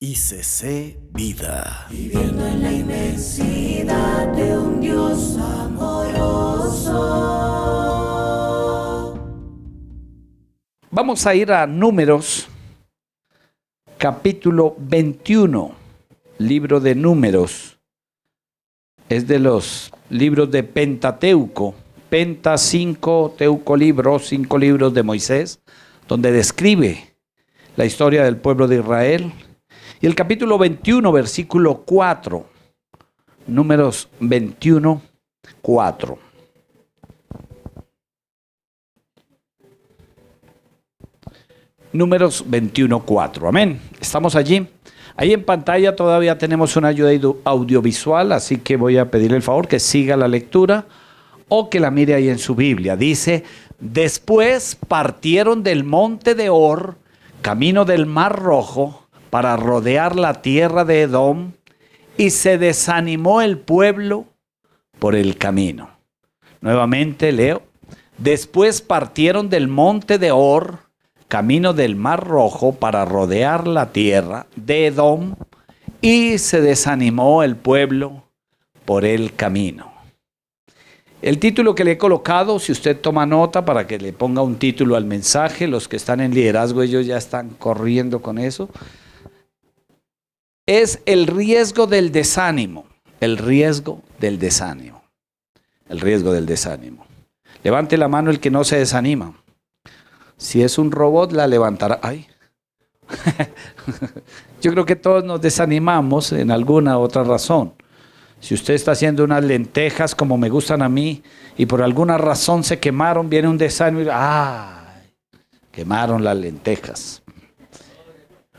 ICC Vida. Viviendo en la inmensidad de un Dios amoroso. Vamos a ir a Números, capítulo 21, libro de Números. Es de los libros de Pentateuco. Penta, 5, Teuco libros, 5 libros de Moisés, donde describe la historia del pueblo de Israel. Y el capítulo 21, versículo 4. Números 21, 4. Números 21, 4. Amén. Estamos allí. Ahí en pantalla todavía tenemos una ayuda audiovisual, así que voy a pedirle el favor que siga la lectura o que la mire ahí en su Biblia. Dice: después partieron del monte de Hor, camino del Mar Rojo, para rodear la tierra de Edom, y se desanimó el pueblo por el camino. Nuevamente leo: después partieron del monte de Hor, camino del Mar Rojo, para rodear la tierra de Edom, y se desanimó el pueblo por el camino. El título que le he colocado, si usted toma nota para que le ponga un título al mensaje, los que están en liderazgo, ellos ya están corriendo con eso, es el riesgo del desánimo. El riesgo del desánimo. El riesgo del desánimo. Levante la mano el que no se desanima. Si es un robot, la levantará. ¡Ay! Yo creo que todos nos desanimamos en alguna otra razón. Si usted está haciendo unas lentejas como me gustan a mí y por alguna razón se quemaron, viene un desánimo y ¡ay! Quemaron las lentejas.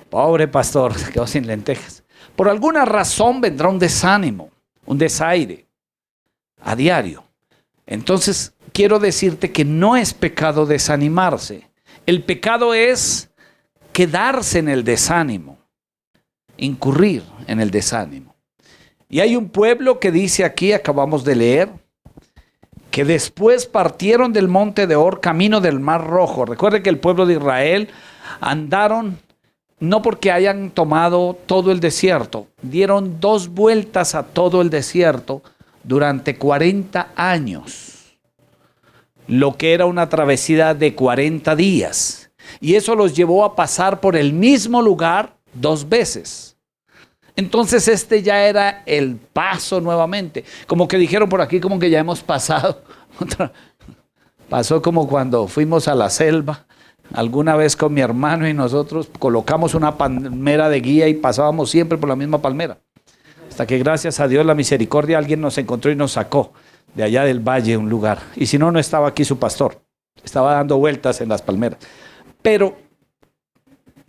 Pobre pastor, se quedó sin lentejas. Por alguna razón vendrá un desánimo, un desaire a diario. Entonces, quiero decirte que no es pecado desanimarse. El pecado es quedarse en el desánimo, incurrir en el desánimo. Y hay un pueblo que dice aquí, acabamos de leer, que después partieron del monte de Hor, camino del Mar Rojo. Recuerde que el pueblo de Israel andaron, no porque hayan tomado todo el desierto, dieron 2 vueltas a todo el desierto durante 40 años, lo que era una travesía de 40 días. Y eso los llevó a pasar por el mismo lugar 2 veces. Entonces este ya era el paso nuevamente. Como que dijeron por aquí, como que ya hemos pasado. Pasó como cuando fuimos a la selva alguna vez con mi hermano y nosotros colocamos una palmera de guía y pasábamos siempre por la misma palmera. Hasta que gracias a Dios, la misericordia, alguien nos encontró y nos sacó de allá del valle, un lugar. Y si no, no estaba aquí su pastor. Estaba dando vueltas en las palmeras. Pero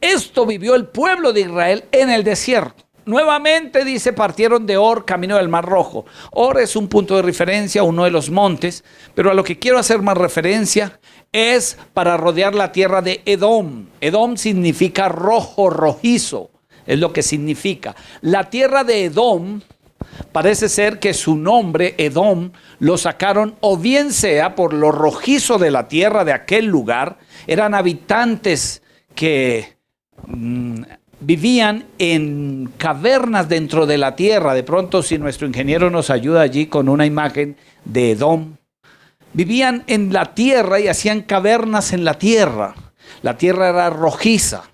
esto vivió el pueblo de Israel en el desierto. Nuevamente dice, partieron de Hor, camino del Mar Rojo. Hor es un punto de referencia, uno de los montes, pero a lo que quiero hacer más referencia es para rodear la tierra de Edom. Edom significa rojo, rojizo, es lo que significa. La tierra de Edom, parece ser que su nombre, Edom, lo sacaron o bien sea por lo rojizo de la tierra de aquel lugar. Eran habitantes que vivían en cavernas dentro de la tierra. De pronto, si nuestro ingeniero nos ayuda allí con una imagen de Edom. Vivían en la tierra y hacían cavernas en la tierra. La tierra era rojiza.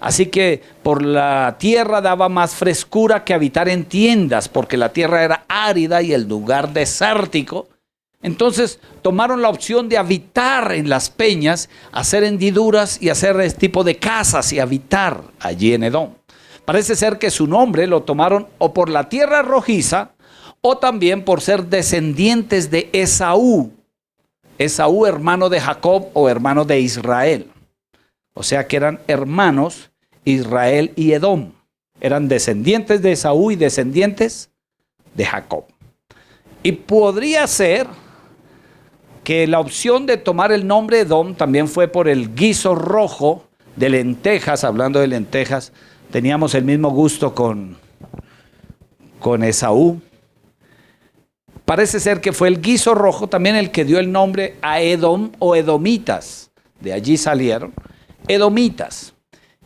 Así que por la tierra daba más frescura que habitar en tiendas, porque la tierra era árida y el lugar desértico. Entonces tomaron la opción de habitar en las peñas, hacer hendiduras y hacer este tipo de casas y habitar allí en Edom. Parece ser que su nombre lo tomaron o por la tierra rojiza o también por ser descendientes de Esaú. Esaú, hermano de Jacob o hermano de Israel. O sea que eran hermanos Israel y Edom. Eran descendientes de Esaú y descendientes de Jacob. Y podría ser que la opción de tomar el nombre Edom también fue por el guiso rojo de lentejas. Hablando de lentejas, teníamos el mismo gusto con Esaú. Parece ser que fue el guiso rojo también el que dio el nombre a Edom o edomitas. De allí salieron edomitas.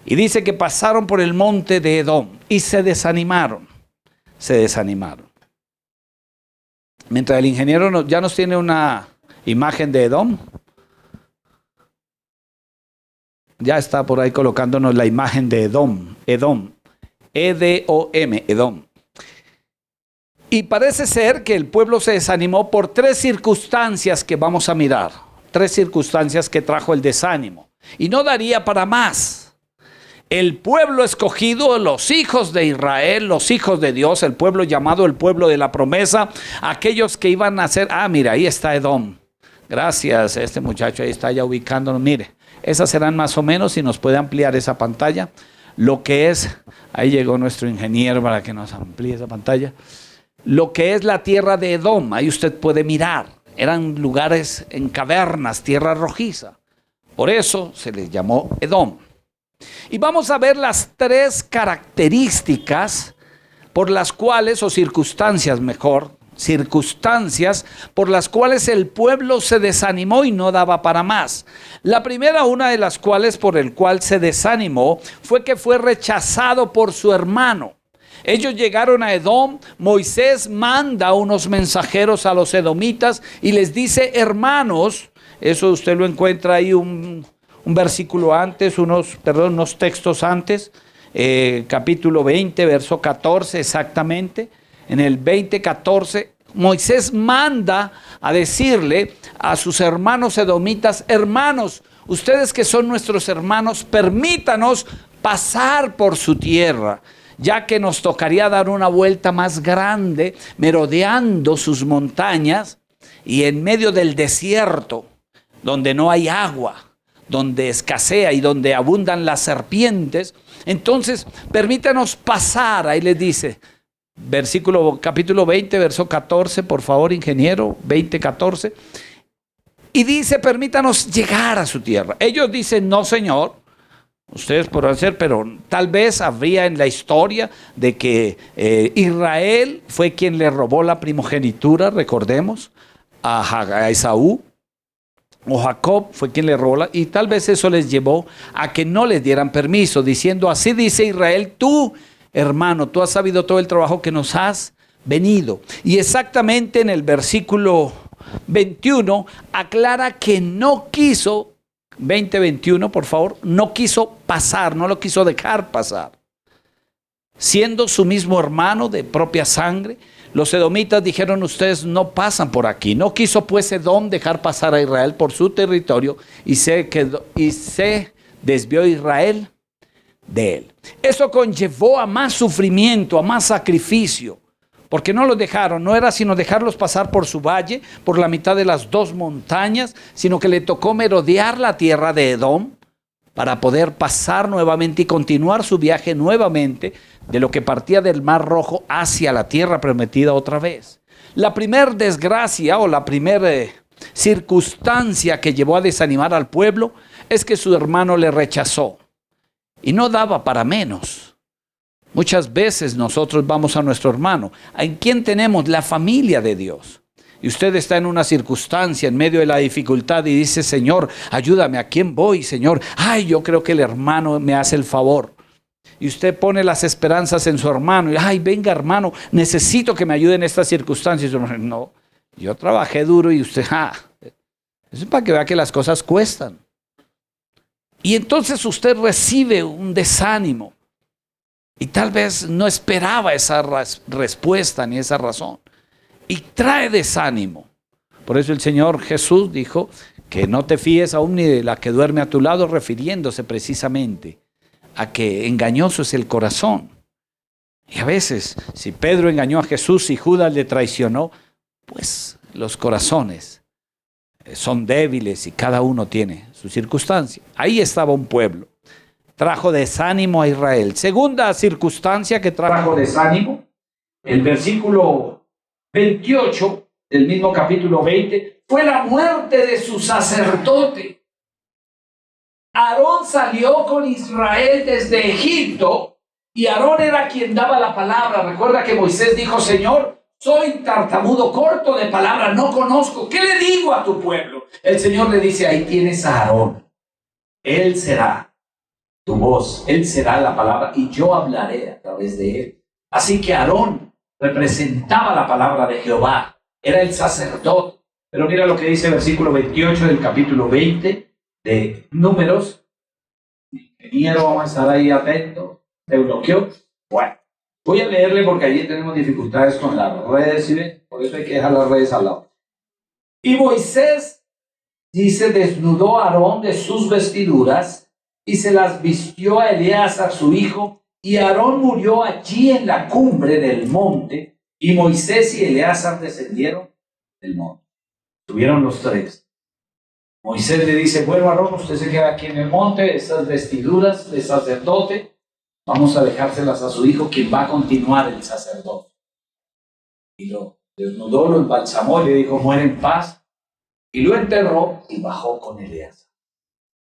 Y dice que pasaron por el monte de Edom y se desanimaron. Se desanimaron. Mientras el ingeniero ya nos tiene una imagen de Edom. Ya está por ahí colocándonos la imagen de Edom. Edom. E-D-O-M. Edom. Y parece ser que el pueblo se desanimó por 3 circunstancias que vamos a mirar. 3 circunstancias que trajo el desánimo. Y no daría para más. El pueblo escogido, los hijos de Israel, los hijos de Dios, el pueblo llamado el pueblo de la promesa, aquellos que iban a ser, mira, ahí está Edom. Gracias, este muchacho ahí está ya ubicándonos. Mire, esas serán más o menos, si nos puede ampliar esa pantalla, lo que es, ahí llegó nuestro ingeniero para que nos amplíe esa pantalla, lo que es la tierra de Edom, ahí usted puede mirar, eran lugares en cavernas, tierra rojiza, por eso se les llamó Edom. Y vamos a ver las 3 características por las cuales, o circunstancias mejor, circunstancias por las cuales el pueblo se desanimó y no daba para más. La primera, una de las cuales por el cual se desanimó, fue que fue rechazado por su hermano. Ellos llegaron a Edom, Moisés manda unos mensajeros a los edomitas y les dice, hermanos, eso usted lo encuentra ahí un versículo antes, unos textos antes, capítulo 20, verso 14 exactamente. En el 20:14, Moisés manda a decirle a sus hermanos edomitas, hermanos, ustedes que son nuestros hermanos, permítanos pasar por su tierra, ya que nos tocaría dar una vuelta más grande, merodeando sus montañas y en medio del desierto, donde no hay agua, donde escasea y donde abundan las serpientes. Entonces, permítanos pasar, ahí les dice, capítulo 20, verso 14, por favor, ingeniero, 20:14. Y dice, permítanos llegar a su tierra. Ellos dicen, no, Señor, ustedes podrán ser, pero tal vez habría en la historia de que Israel fue quien le robó la primogenitura, recordemos, a Esaú. O Jacob fue quien le robó, y tal vez eso les llevó a que no les dieran permiso, diciendo, así dice Israel, tú, hermano, tú has sabido todo el trabajo que nos has venido. Y exactamente en el versículo 21 aclara que no quiso, 20:21 por favor, no quiso pasar, no lo quiso dejar pasar. Siendo su mismo hermano de propia sangre, los edomitas dijeron, ustedes no pasan por aquí. No quiso pues Edom dejar pasar a Israel por su territorio y se desvió Israel de él. Eso conllevó a más sufrimiento, a más sacrificio, porque no los dejaron, no era sino dejarlos pasar por su valle, por la mitad de las 2 montañas, sino que le tocó merodear la tierra de Edom para poder pasar nuevamente y continuar su viaje nuevamente de lo que partía del Mar Rojo hacia la tierra prometida otra vez. La primera desgracia o la primera circunstancia que llevó a desanimar al pueblo es que su hermano le rechazó y no daba para menos. Muchas veces nosotros vamos a nuestro hermano, ¿en quién tenemos? La familia de Dios. Y usted está en una circunstancia en medio de la dificultad y dice, Señor, ayúdame, ¿a quién voy, Señor? Ay, yo creo que el hermano me hace el favor. Y usted pone las esperanzas en su hermano. Y, ay, venga, hermano, necesito que me ayude en estas circunstancias. No, yo trabajé duro y usted, eso es para que vea que las cosas cuestan. Y entonces usted recibe un desánimo. Y tal vez no esperaba esa respuesta ni esa razón. Y trae desánimo. Por eso el Señor Jesús dijo que no te fíes aún ni de la que duerme a tu lado, refiriéndose precisamente a que engañoso es el corazón. Y a veces, si Pedro engañó a Jesús y Judas le traicionó, pues los corazones son débiles y cada uno tiene su circunstancia. Ahí estaba un pueblo. Trajo desánimo a Israel. Segunda circunstancia que trajo desánimo, el versículo 28 del mismo capítulo 20, fue la muerte de su sacerdote. Aarón salió con Israel desde Egipto y Aarón era quien daba la palabra. Recuerda que Moisés dijo, Señor, soy tartamudo, corto de palabra, no conozco. ¿Qué le digo a tu pueblo? El Señor le dice, ahí tienes a Aarón. Él será tu voz, él será la palabra y yo hablaré a través de él. Así que Aarón representaba la palabra de Jehová, era el sacerdote. Pero mira lo que dice el versículo 28 del capítulo 20 de Números. Ingeniero, vamos a estar ahí atentos. ¿Te bloqueó? Bueno, voy a leerle porque allí tenemos dificultades con las redes, ¿sí ven? Por eso hay que dejar las redes al lado. Y Moisés, dice, desnudó a Aarón de sus vestiduras y se las vistió a Eleazar su hijo, y Aarón murió allí en la cumbre del monte, y Moisés y Eleazar descendieron del monte. Subieron los tres. Moisés le dice, bueno, Aarón, usted se queda aquí en el monte, estas vestiduras de sacerdote, vamos a dejárselas a su hijo, quien va a continuar el sacerdote. Y lo desnudó, lo embalsamó y le dijo, muere en paz. Y lo enterró y bajó con Eleazar.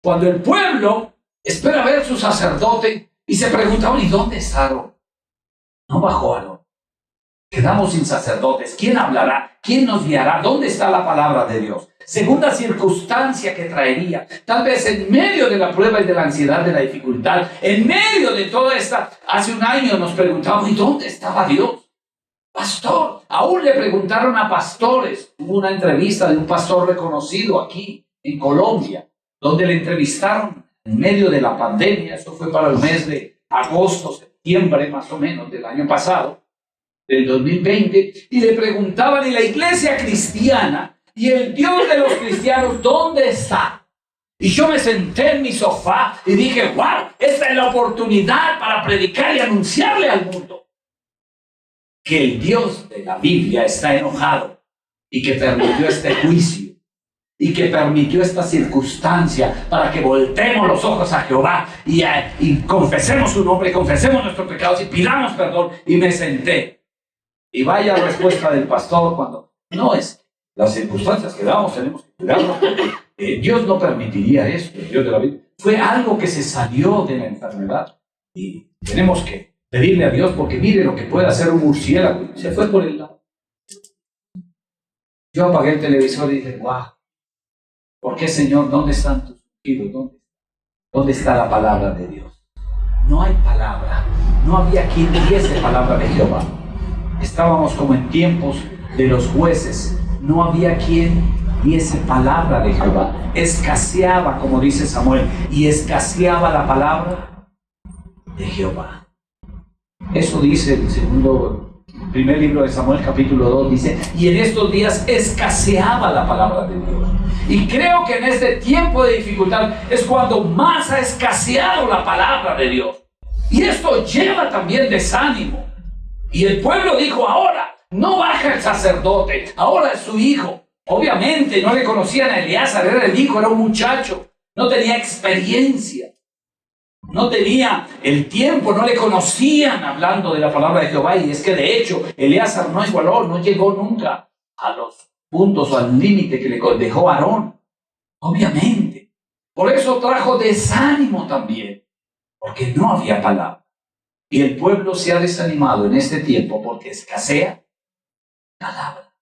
Cuando el pueblo espera ver su sacerdote y se preguntaban, ¿y dónde está Aarón? No bajó Aarón. Quedamos sin sacerdotes. ¿Quién hablará? ¿Quién nos guiará? ¿Dónde está la palabra de Dios? Segunda circunstancia que traería, tal vez en medio de la prueba y de la ansiedad, de la dificultad, en medio de toda esta, hace un año nos preguntábamos, ¿y dónde estaba Dios? Pastor, aún le preguntaron a pastores. Hubo una entrevista de un pastor reconocido aquí en Colombia, donde le entrevistaron en medio de la pandemia. Eso fue para el mes de agosto, septiembre más o menos del año pasado, del 2020, y le preguntaban, ¿y la iglesia cristiana y el Dios de los cristianos dónde está? Y yo me senté en mi sofá y dije, wow, esta es la oportunidad para predicar y anunciarle al mundo que el Dios de la Biblia está enojado y que permitió este juicio y que permitió esta circunstancia para que volteemos los ojos a Jehová y confesemos su nombre, confesemos nuestros pecados y pidamos perdón. Y me senté. Y vaya respuesta del pastor cuando no es las circunstancias que damos, tenemos que cuidarnos porque Dios no permitiría esto, el Dios de la Biblia. Fue algo que se salió de la enfermedad y tenemos que pedirle a Dios porque mire lo que puede hacer un murciélago. Se fue por el lado. Yo apagué el televisor y dije, wow, ¿por qué, Señor? ¿Dónde están tus hijos? ¿Dónde está la palabra de Dios? No hay palabra. No había quien diese palabra de Jehová. Estábamos como en tiempos de los jueces. No había quien diese palabra de Jehová. Escaseaba, como dice Samuel, y escaseaba la palabra de Jehová. Eso dice el primer libro de Samuel, capítulo 2, dice, y en estos días escaseaba la palabra de Dios. Y creo que en este tiempo de dificultad es cuando más ha escaseado la palabra de Dios. Y esto lleva también desánimo. Y el pueblo dijo, ahora no baja el sacerdote, ahora es su hijo. Obviamente no le conocían a Eleazar, era el hijo, era un muchacho, no tenía experiencia, no tenía el tiempo, no le conocían hablando de la palabra de Jehová. Y es que de hecho Eleazar no igualó, no llegó nunca a los puntos o al límite que le dejó Aarón, obviamente. Por eso trajo desánimo también, porque no había palabra. Y el pueblo se ha desanimado en este tiempo porque escasea palabra.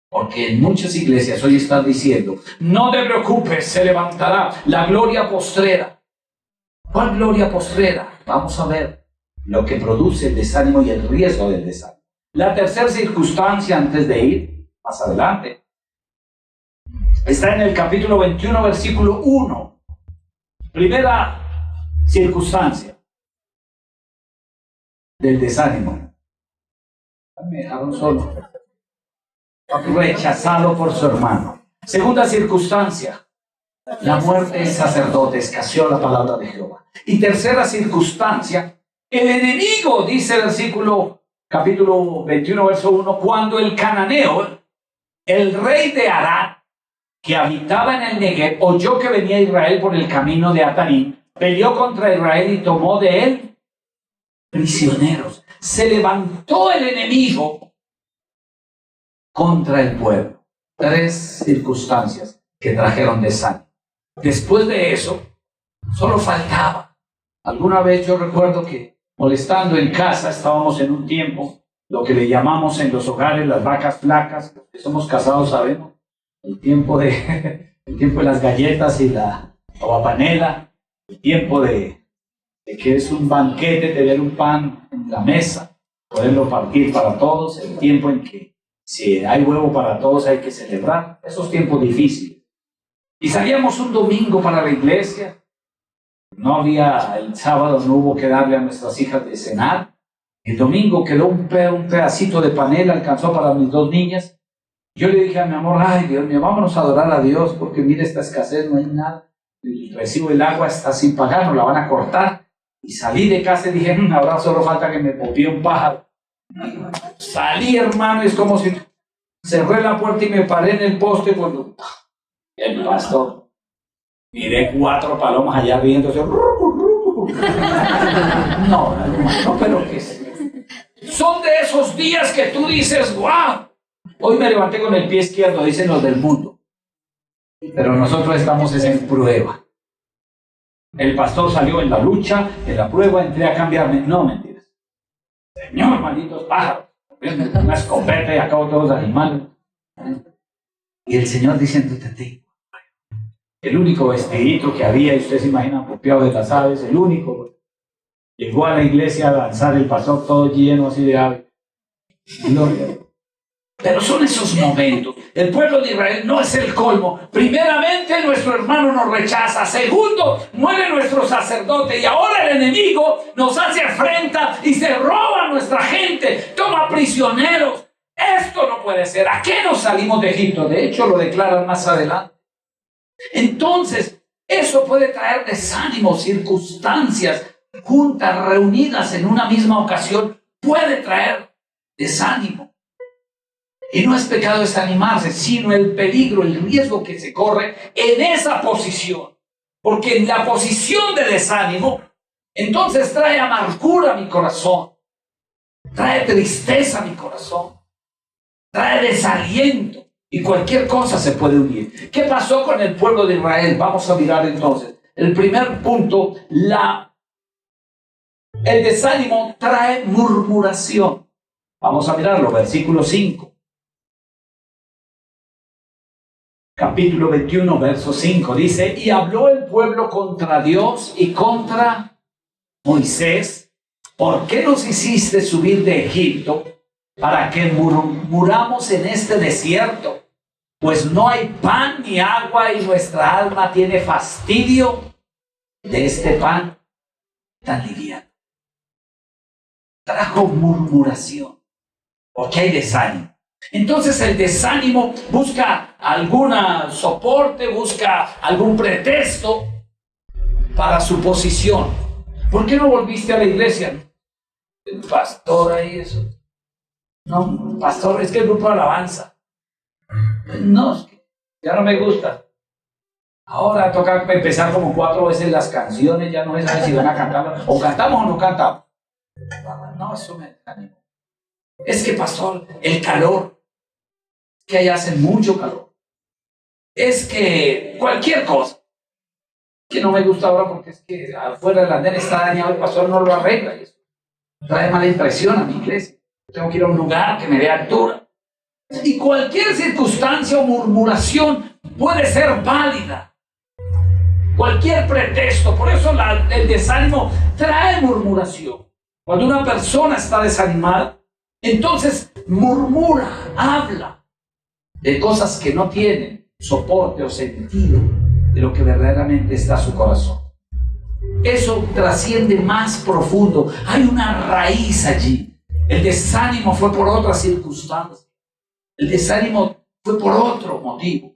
Porque en muchas iglesias hoy están diciendo, no te preocupes, se levantará la gloria postrera. ¿Cuál gloria postrera? Vamos a ver lo que produce el desánimo y el riesgo del desánimo. La tercera circunstancia, antes de ir más adelante, está en el capítulo 21, versículo 1. Primera circunstancia del desánimo. Me dejaron solo. Rechazado por su hermano. Segunda circunstancia, la muerte del sacerdote, escaseó la palabra de Jehová. Y tercera circunstancia, el enemigo, dice el capítulo 21, verso 1, cuando el cananeo, el rey de Arad, que habitaba en el Negev, oyó que venía Israel por el camino de Atarim, peleó contra Israel y tomó de él prisioneros. Se levantó el enemigo contra el pueblo. Tres circunstancias que trajeron desánimo. Después de eso, solo faltaba. Alguna vez yo recuerdo que molestando en casa, estábamos en un tiempo, lo que le llamamos en los hogares las vacas flacas. Los que somos casados sabemos, el tiempo de las galletas y la panela. el tiempo de que es un banquete, tener un pan en la mesa, poderlo partir para todos, el tiempo en que si hay huevo para todos hay que celebrar, esos tiempos difíciles. Y salíamos un domingo para la iglesia, no había, el sábado no hubo que darle a nuestras hijas de cenar, el domingo quedó un pedacito de panela, alcanzó para mis 2 niñas. Yo le dije a mi amor, ay Dios mío, vámonos a adorar a Dios, porque mire esta escasez, no hay nada, el recibo del agua está sin pagar, nos la van a cortar. Y salí de casa y dije, ahora solo falta que me popie un pájaro. Salí, hermano, y es como si cerré la puerta y me paré en el poste cuando el pastor, miré 4 palomas allá riéndose. No, pero que son de esos días que tú dices, wow, hoy me levanté con el pie izquierdo, dicen los del mundo. Pero nosotros estamos en prueba. El pastor salió en la lucha, en la prueba, entré a cambiarme. No, mentiras. Señor, malditos pájaros. Una escopeta y acabo todos los animales. Y el Señor diciéndote a ti, el único vestidito que había, y ustedes se imaginan, copiado de las aves, el único. Llegó a la iglesia a danzar el pastor todo lleno así de aves. Gloria. Pero son esos momentos. El pueblo de Israel no es el colmo. Primeramente, nuestro hermano nos rechaza. Segundo, muere nuestro sacerdote. Y ahora el enemigo nos hace afrenta y se roba a nuestra gente. Toma prisioneros. Esto no puede ser. ¿A qué nos salimos de Egipto? De hecho, lo declaran más adelante. Entonces, eso puede traer desánimo, circunstancias juntas, reunidas en una misma ocasión. Puede traer desánimo. Y no es pecado desanimarse, sino el peligro, el riesgo que se corre en esa posición. Porque en la posición de desánimo, entonces trae amargura a mi corazón, trae tristeza a mi corazón, trae desaliento y cualquier cosa se puede unir. ¿Qué pasó con el pueblo de Israel? Vamos a mirar entonces. El primer punto, el desánimo trae murmuración. Vamos a mirarlo, versículo 5. Capítulo 21, verso 5, dice, y habló el pueblo contra Dios y contra Moisés, ¿por qué nos hiciste subir de Egipto para que murmuramos en este desierto? Pues no hay pan ni agua y nuestra alma tiene fastidio de este pan tan liviano. Trajo murmuración, porque hay desánimo. Entonces el desánimo busca algún soporte, busca algún pretexto para su posición. ¿Por qué no volviste a la iglesia? El pastor ahí, eso. No, pastor, es que el grupo de alabanza. No, es que ya no me gusta. Ahora toca empezar como 4 veces las canciones, ya no se sabe si van a cantar, o cantamos o no cantamos. No, eso me desanima. Es que, pastor, el calor, que allá hace mucho calor. Es que cualquier cosa que no me gusta ahora porque es que afuera el andén está dañado, el pastor no lo arregla y eso trae mala impresión a mi iglesia. Tengo que ir a un lugar que me dé altura. Y cualquier circunstancia o murmuración puede ser válida. Cualquier pretexto. Por eso el desánimo trae murmuración. Cuando una persona está desanimada, entonces murmura, habla de cosas que no tienen soporte o sentido de lo que verdaderamente está su corazón. Eso trasciende más profundo. Hay una raíz allí. El desánimo fue por otras circunstancias. El desánimo fue por otro motivo.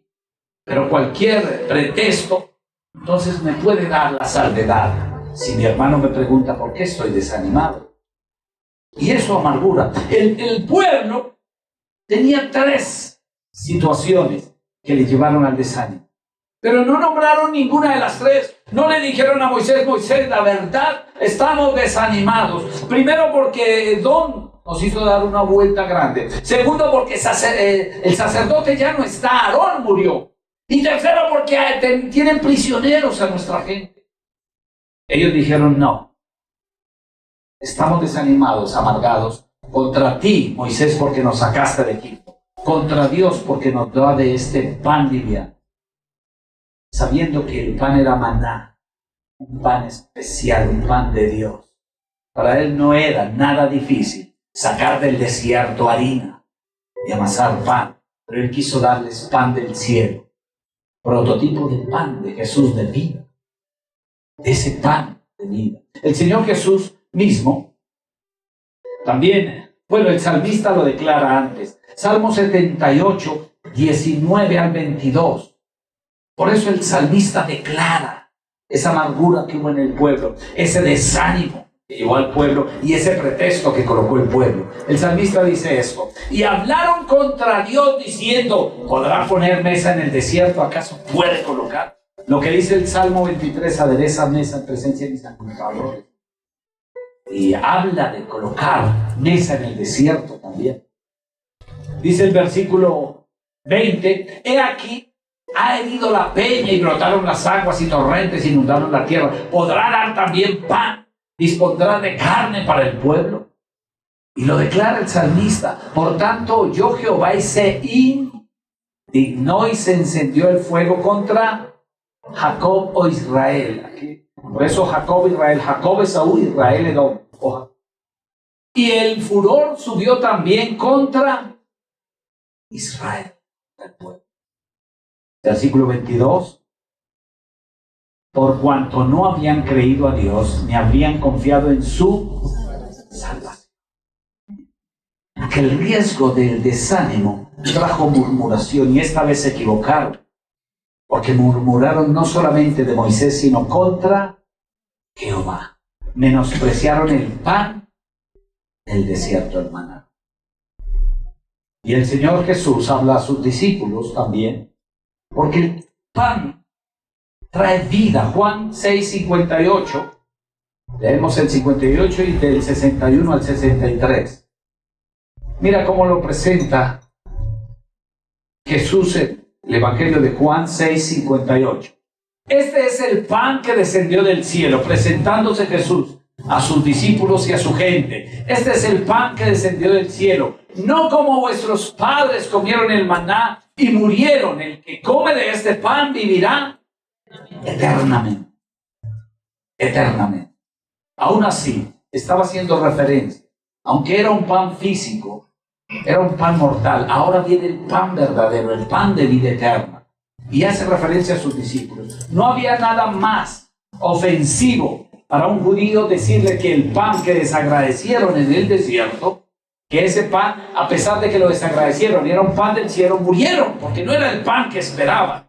Pero cualquier pretexto, entonces me puede dar la salvedad. Si mi hermano me pregunta por qué estoy desanimado. Y eso amargura. El pueblo tenía 3 situaciones que le llevaron al desánimo. Pero no nombraron ninguna de las 3. No le dijeron a Moisés, la verdad, estamos desanimados. Primero porque Edom nos hizo dar una vuelta grande. Segundo porque el sacerdote ya no está, Aarón murió. Y tercero porque tienen prisioneros a nuestra gente. Ellos dijeron no. Estamos desanimados, amargados, contra ti, Moisés, porque nos sacaste de Egipto. Contra Dios, porque nos da de este pan liviano. Sabiendo que el pan era maná. un pan especial, un pan de Dios. Para él no era nada difícil sacar del desierto harina y amasar pan, pero él quiso darles pan del cielo, prototipo del pan de Jesús de vida, de ese pan de vida. El Señor Jesús mismo también, bueno, el salmista lo declara antes, Salmo 78, 19 al 22. Por eso el salmista declara esa amargura que hubo en el pueblo, ese desánimo que llevó al pueblo y ese pretexto que colocó el pueblo. El salmista dice esto: y hablaron contra Dios diciendo, ¿podrá poner mesa en el desierto? ¿Acaso puede colocar? Lo que dice el Salmo 23, adereza mesa en presencia de mis acusadores. Y habla de colocar mesa en el desierto también. Dice el versículo 20, he aquí, ha herido la peña y brotaron las aguas y torrentes inundaron la tierra. ¿Podrá dar también pan? ¿Dispondrá de carne para el pueblo? Y lo declara el salmista. Por tanto, oyó Jehová y se indignó y se encendió el fuego contra Jacob o Israel. Aquí, por eso Jacob, Israel. Jacob, Esaú, Israel, Edom. Y el furor subió también contra Israel, el pueblo. Versículo 22. Por cuanto no habían creído a Dios, ni habían confiado en su salvación. Que el riesgo del desánimo trajo murmuración, y esta vez se equivocaron, porque murmuraron no solamente de Moisés, sino contra Jehová. Menospreciaron el pan del desierto, el maná. Y el Señor Jesús habla a sus discípulos también, porque el pan trae vida. Juan 6:58. Leemos el 58 y del 61 al 63. Mira cómo lo presenta Jesús en el Evangelio de Juan 6:58. Este es el pan que descendió del cielo, presentándose Jesús a sus discípulos y a su gente. Este es el pan que descendió del cielo. No como vuestros padres comieron el maná y murieron. El que come de este pan vivirá eternamente. Eternamente. Aún así, estaba haciendo referencia. Aunque era un pan físico, era un pan mortal. Ahora viene el pan verdadero, el pan de vida eterna. Y hace referencia a sus discípulos. No había nada más ofensivo para un judío decirle que el pan que desagradecieron en el desierto, que ese pan, a pesar de que lo desagradecieron y era un pan del cielo, murieron, porque no era el pan que esperaban.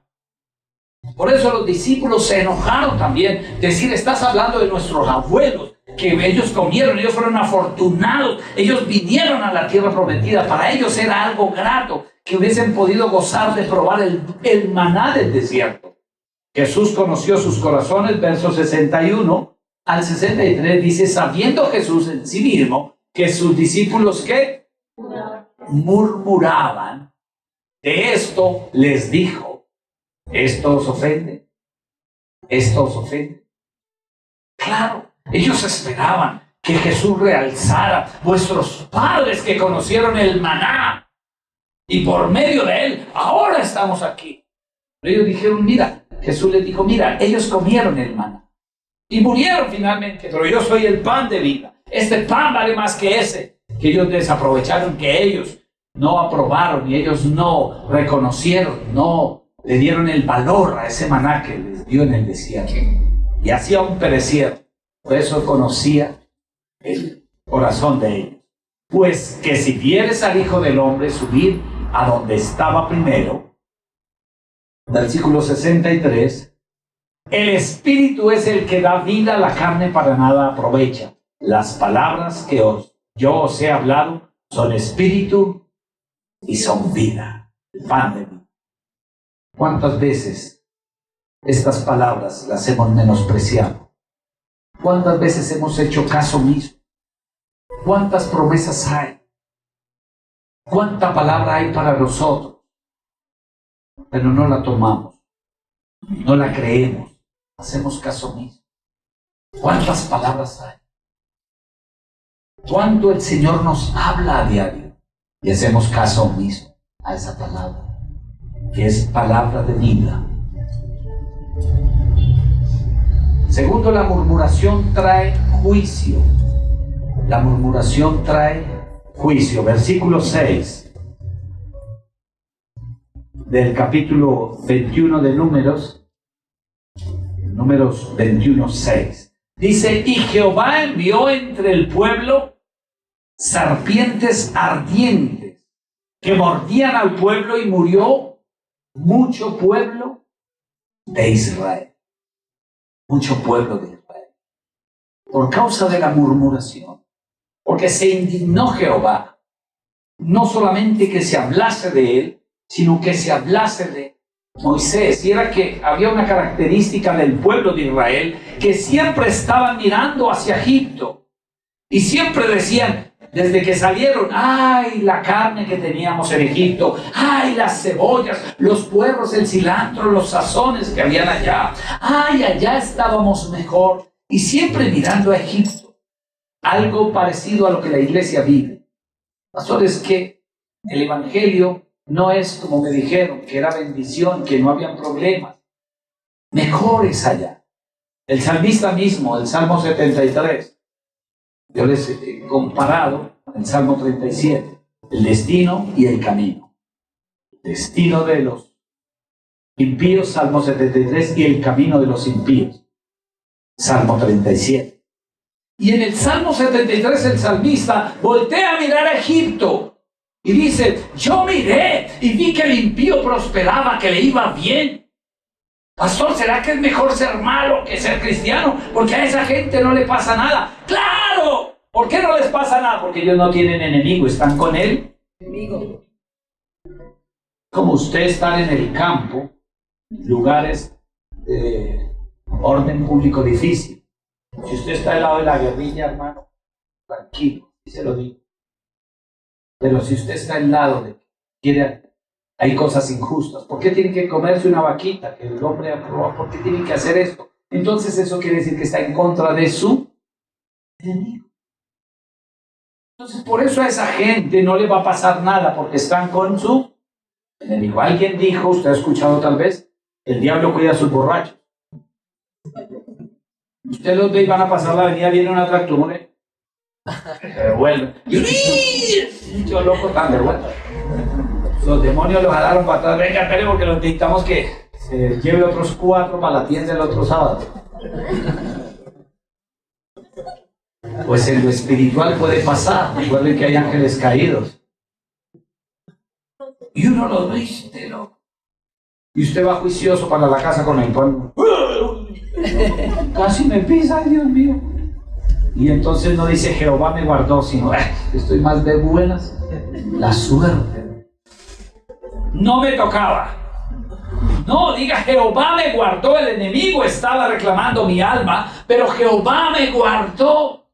Por eso los discípulos se enojaron también. Decir, estás hablando de nuestros abuelos, que ellos comieron, ellos fueron afortunados, ellos vinieron a la tierra prometida. Para ellos era algo grato que hubiesen podido gozar de probar el maná del desierto. Jesús conoció sus corazones, versos 61 al 63, dice, sabiendo Jesús en sí mismo que sus discípulos, ¿qué? Murmuraban. De esto les dijo, ¿esto os ofende? ¿Esto os ofende? Claro, ellos esperaban que Jesús realzara, vuestros padres que conocieron el maná, y por medio de él, ahora estamos aquí. Pero ellos dijeron, mira, Jesús les dijo, mira, ellos comieron el maná y murieron finalmente, pero yo soy el pan de vida. Este pan vale más que ese, que ellos desaprovecharon, que ellos no aprobaron y ellos no reconocieron, no le dieron el valor a ese maná que les dio en el desierto. Y así aún perecieron. Por eso conocía el corazón de ellos. Pues que si vieres al Hijo del Hombre subir a donde estaba primero, versículo 63, el Espíritu es el que da vida, la carne para nada aprovecha. Las palabras que yo os he hablado son espíritu y son vida, el pan de vida. ¿Cuántas veces estas palabras las hemos menospreciado? ¿Cuántas veces hemos hecho caso omiso? ¿Cuántas promesas hay? ¿Cuánta palabra hay para nosotros? Pero no la tomamos, no la creemos, hacemos caso omiso. ¿Cuántas palabras hay? ¿Cuánto el Señor nos habla a diario? Y hacemos caso omiso a esa palabra, que es palabra de vida. Segundo, la murmuración trae juicio. La murmuración trae juicio. Versículo 6 del capítulo 21 de Números 21, 6. Dice, y Jehová envió entre el pueblo serpientes ardientes que mordían al pueblo y murió mucho pueblo de Israel. Mucho pueblo de Israel. Por causa de la murmuración. Porque se indignó Jehová. No solamente que se hablase de él, sino que se hablase de Moisés. Y era que había una característica del pueblo de Israel, que siempre estaban mirando hacia Egipto. Y siempre decían, desde que salieron, ¡ay, la carne que teníamos en Egipto! ¡Ay, las cebollas, los puerros, el cilantro, los sazones que habían allá! ¡Ay, allá estábamos mejor! Y siempre mirando a Egipto. Algo parecido a lo que la iglesia vive. Pastor, es que el evangelio no es como me dijeron, que era bendición, que no habían problemas. Mejor es allá. El salmista mismo, el Salmo 73, yo les he comparado el Salmo 37, el destino y el camino. El destino de los impíos, Salmo 73, y el camino de los impíos, Salmo 37. Y en el Salmo 73 el salmista voltea a mirar a Egipto y dice, yo miré y vi que el impío prosperaba, que le iba bien. Pastor, ¿será que es mejor ser malo que ser cristiano? Porque a esa gente no le pasa nada. ¡Claro! ¿Por qué no les pasa nada? Porque ellos no tienen enemigo, están con él. Enemigo. Como usted estar en el campo, lugares de orden público difícil. Si usted está al lado de la guerrilla, hermano, tranquilo, y se lo digo. Pero si usted está al lado de hay cosas injustas. ¿Por qué tiene que comerse una vaquita que el hombre aprobó? ¿Por qué tiene que hacer esto? Entonces eso quiere decir que está en contra de su enemigo. Entonces por eso a esa gente no le va a pasar nada, porque están con su enemigo. Alguien dijo, usted ha escuchado tal vez, el diablo cuida a sus borrachos. Usted los ve y van a pasar la avenida, viene una tractomula, revuelve. Yo loco tan de vuelta. Los demonios los jalaron para atrás. Venga, espere, porque los dictamos que se lleve otros 4 para la tienda el otro sábado. Pues en lo espiritual puede pasar. Recuerden que hay ángeles caídos. Y uno los viste, loco. Y usted va juicioso para la casa con el pan. Casi me pisa, ay, Dios mío. Y entonces no dice Jehová me guardó, sino estoy más de buenas. La suerte. No me tocaba. No, diga Jehová me guardó. El enemigo estaba reclamando mi alma, pero Jehová me guardó.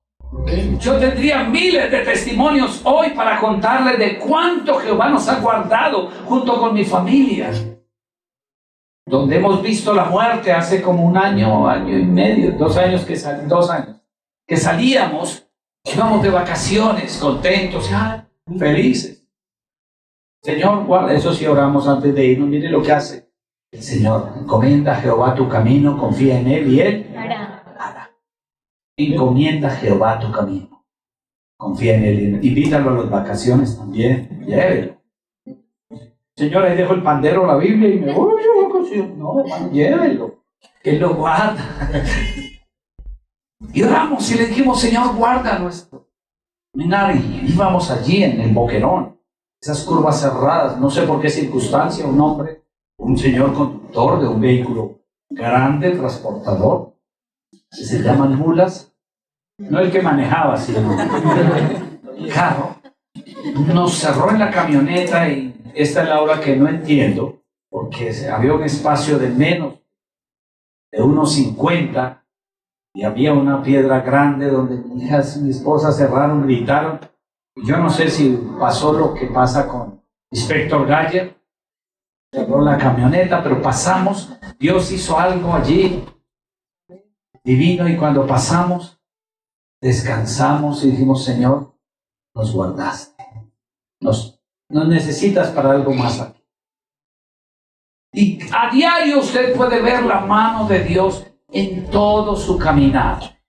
Yo tendría miles de testimonios hoy para contarles de cuánto Jehová nos ha guardado junto con mi familia. Donde hemos visto la muerte hace como un año, año y medio, 2 años que salíamos, íbamos de vacaciones, contentos, felices. Señor, guarda, eso sí oramos antes de irnos. Mire lo que hace el Señor. Encomienda a Jehová tu camino, confía en Él y Él hará. Encomienda a Jehová tu camino, confía en Él. Invítalo a las vacaciones también, llévelo. Señor, ahí dejo el pandero, la Biblia y me voy a vacaciones. No, hermano, llévelo, que Él lo guarda. Y oramos y le dijimos, Señor, guarda nuestro caminar. Y íbamos allí en el Boquerón. Esas curvas cerradas, no sé por qué circunstancia, un hombre, un señor conductor de un vehículo grande, transportador, se llaman mulas, no el que manejaba, sino el carro, nos cerró en la camioneta y esta es la hora que no entiendo, porque había un espacio de menos de 1.50 y había una piedra grande donde mi hija y mi esposa cerraron, gritaron. Yo no sé si pasó lo que pasa con Inspector Galler, cerró la camioneta, pero pasamos, Dios hizo algo allí divino y cuando pasamos, descansamos y dijimos, Señor, nos guardaste, nos necesitas para algo más aquí. Y a diario usted puede ver la mano de Dios en todo su caminar.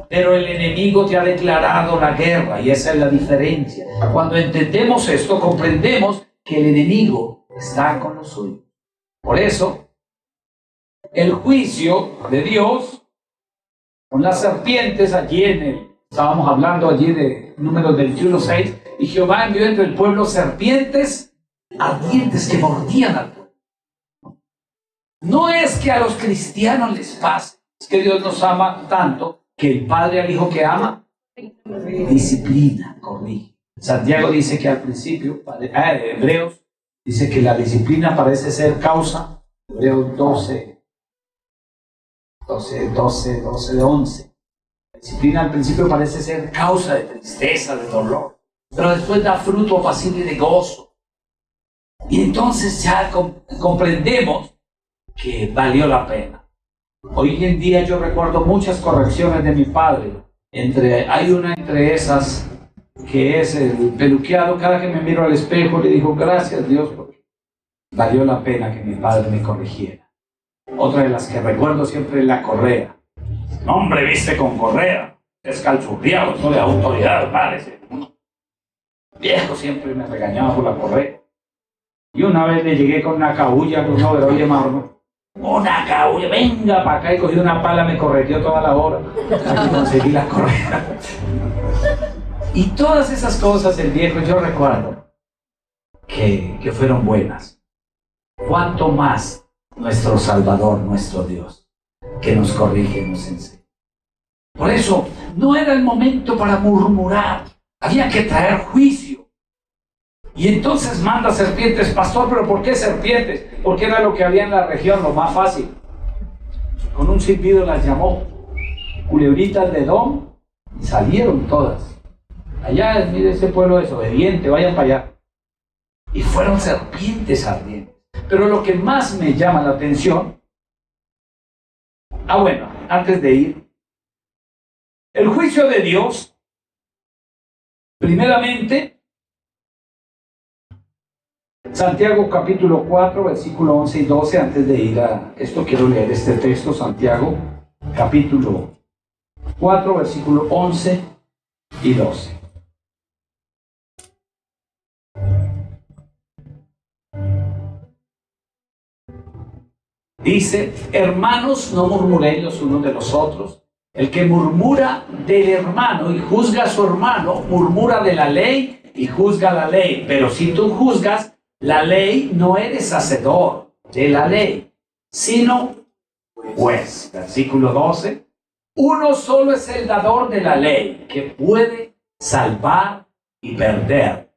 Pero el enemigo te ha declarado la guerra y esa es la diferencia. Cuando entendemos esto, comprendemos que el enemigo está con los suyos. Por eso, el juicio de Dios con las serpientes estábamos hablando allí de Números 21:6, y Jehová envió entre el pueblo serpientes ardientes que mordían al pueblo. No es que a los cristianos les pase, es que Dios nos ama tanto que el Padre al Hijo que ama disciplina, corrige. Santiago dice que al principio, Hebreos dice que la disciplina parece ser causa, Hebreos 12 de 11. La disciplina al principio parece ser causa de tristeza, de dolor, pero después da fruto apacible de gozo. Y entonces ya comprendemos que valió la pena. Hoy en día yo recuerdo muchas correcciones de mi padre. Hay una entre esas que es el peluqueado. Cada que me miro al espejo le digo gracias Dios porque valió la pena que mi padre me corrigiera. Otra de las que recuerdo siempre es la correa. No, hombre, viste con correa, es calzurriado, eso de autoridad, parece. Viejo siempre me regañaba por la correa. Y una vez le llegué con una cabulla, con un overol de mármol. Una cabulla, venga para acá, y cogí una pala, me correteó toda la hora hasta que conseguí la correa. Y todas esas cosas el viejo, yo recuerdo que fueron buenas. Cuanto más nuestro Salvador, nuestro Dios, que nos corrige, nos enseña. Por eso, no era el momento para murmurar, había que traer juicio. Y entonces manda serpientes. Pastor, ¿pero por qué serpientes? Porque era lo que había en la región, lo más fácil. Con un silbido las llamó culebritas de Edom y salieron todas. Allá, mire ese pueblo desobediente, vayan para allá. Y fueron serpientes ardientes. Pero lo que más me llama la atención, bueno, antes de ir, el juicio de Dios, primeramente, Santiago capítulo 4, versículo 11 y 12, antes de ir a esto quiero leer este texto, Santiago capítulo 4, versículo 11 y 12. Dice, hermanos, no murmuréis los unos de los otros. El que murmura del hermano y juzga a su hermano, murmura de la ley y juzga la ley. Pero si tú juzgas la ley, no eres hacedor de la ley, sino juez. Versículo 12. Uno solo es el dador de la ley, que puede salvar y perder.